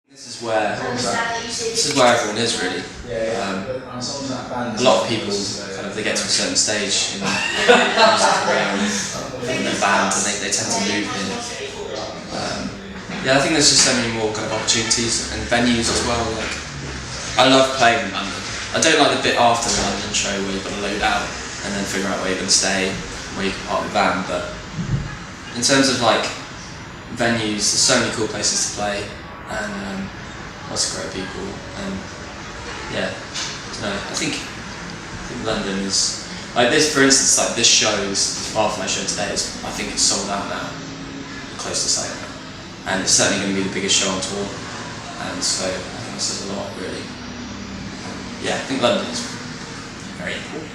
This is where everyone is really. A lot of people kind of they get to a certain stage in their music career and in their band, and they tend to move here. Yeah, I think there's just so many more kind of opportunities and venues as well. Like, I love playing in London. I don't like the bit after the London show where you've got to load out and then figure out where you're going to stay, where you can park the van. But in terms of like venues, there's so many cool places to play, and lots of great people. And yeah, I think London is like this. For instance, like this show's Firefly show today is, I think it's sold out now, close to selling out, and it's certainly going to be the biggest show on tour. And so I think this is a lot, really. Yeah, I think London is very important.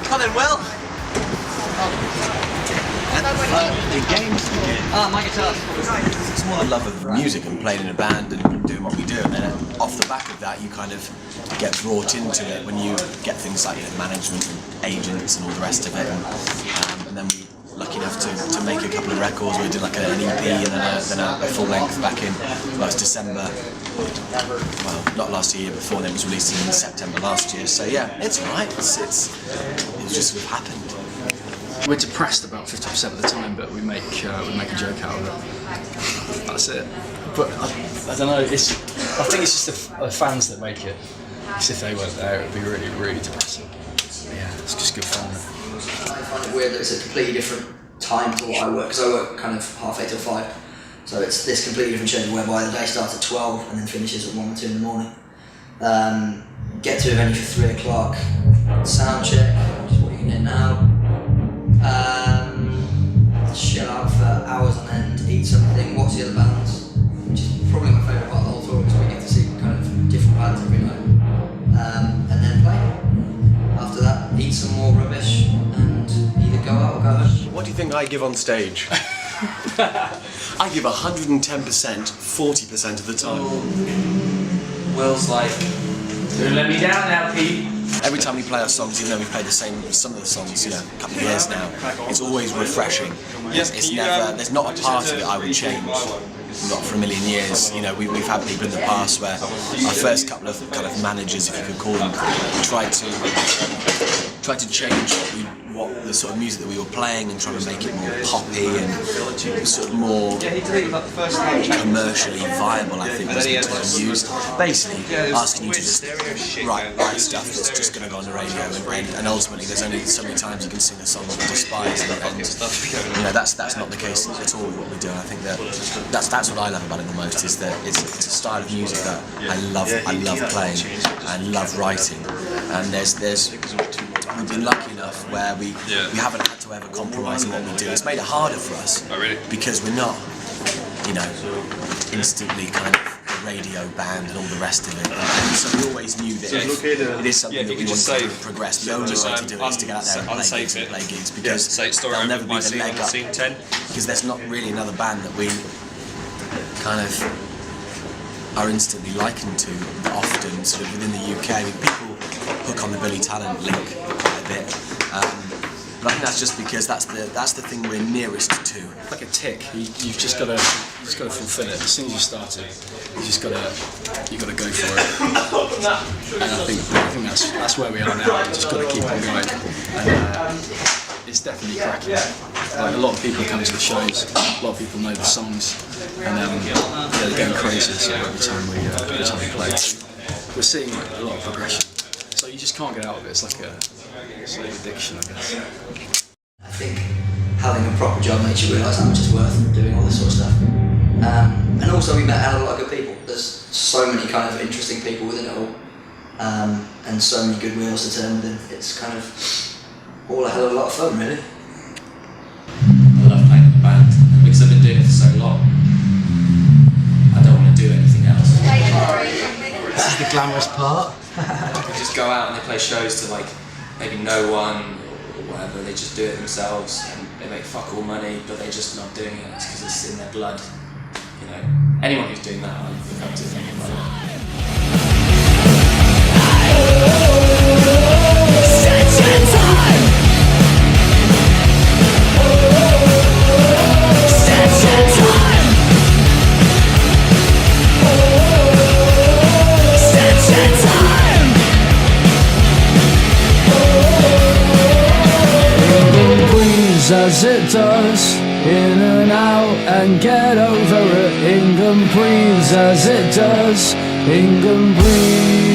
Colin, well. The game's my guitar. It's more the love of music and playing in a band and doing what we do, and then off the back of that you kind of get brought into it when you get things like management and agents and all the rest of it, and then we were lucky enough to make a couple of records. We did like an EP and then a full length back in last December. Well, not last year, before then it was released in September last year. So yeah, it's alright. It just sort of happened. We're depressed about 50% of the time, but we make a joke out of it. That's it. But I don't know. I think it's just the fans that make it. Because if they weren't there, it would be really, really depressing. Yeah, it's just good fun. I find it weird that it's a completely different time to what I work, because I work kind of 8:30 till 5. So it's this completely different schedule whereby the day starts at 12 and then finishes at 1 or 2 in the morning. Get to a venue for 3 o'clock, sound check, which is what you can hear now. Chill out for hours on end, eat something, watch the other bands, which is probably my favourite part of the whole tour, because we get to see kind of different bands every night. And then play. After that, eat some more rubbish and either go out or go home. What do you think I give on stage? I give 110%, 40% of the time. Will's like, don't let me down now, Pete. Every time we play our songs, even though we've played some of the songs, a couple of years now, it's always refreshing. It's never, there's not a part of it I would change. Not for a million years. We've had people in the past where our first couple of kind of managers, if you could call them, tried to change what the sort of music that we were playing and trying to make it more poppy and sort of more commercially viable, I think was the term used. Basically, asking you to just write stuff that's just going to go on the radio, and ultimately there's only so many times you can sing a song that you despise, and that's not the case at all with what we do. And I think that's what I love about it the most, is that it's a style of music that I love playing and love writing, and we've been lucky enough where we haven't had to ever compromise in what we do. It's made it harder for us because we're not, instantly kind of a radio band and all the rest of it. And so we always knew that it is something that we want to progress. The only way to do it is to get out there and play gigs, because there'll never be the leg up. Because there's not really another band that we kind of are instantly likened to often, sort of within the UK. People hook on the Billy Talent link quite a bit, but I think that's just because that's the thing we're nearest to. Like a tick, you've just got to fulfil it. As soon as you start it, you've got to go for it. And I think that's where we are now. We've just got to keep on going. And it's definitely cracking. Like, a lot of people come to the shows, a lot of people know the songs, and they're going crazy. So every time we play, we're seeing a lot of progression. So you just can't get out of it. It's like an addiction, I guess. I think having a proper job makes you realise how much it's worth doing all this sort of stuff. And also we met a hell of a lot of good people. There's so many kind of interesting people within it all, and so many good wheels to turn within. It's kind of all a hell of a lot of fun, really. I love playing in the band, and because I've been doing it for so long, I don't want to do anything else. This is the glamorous part. They just go out and they play shows to like maybe no one, whatever, they just do it themselves and they make fuck all money, but they're just not doing it because it's in their blood. You know, anyone who's doing that, I look up to thinking like that. As it does, in and out and get over it. England breathes as it does, England breathes.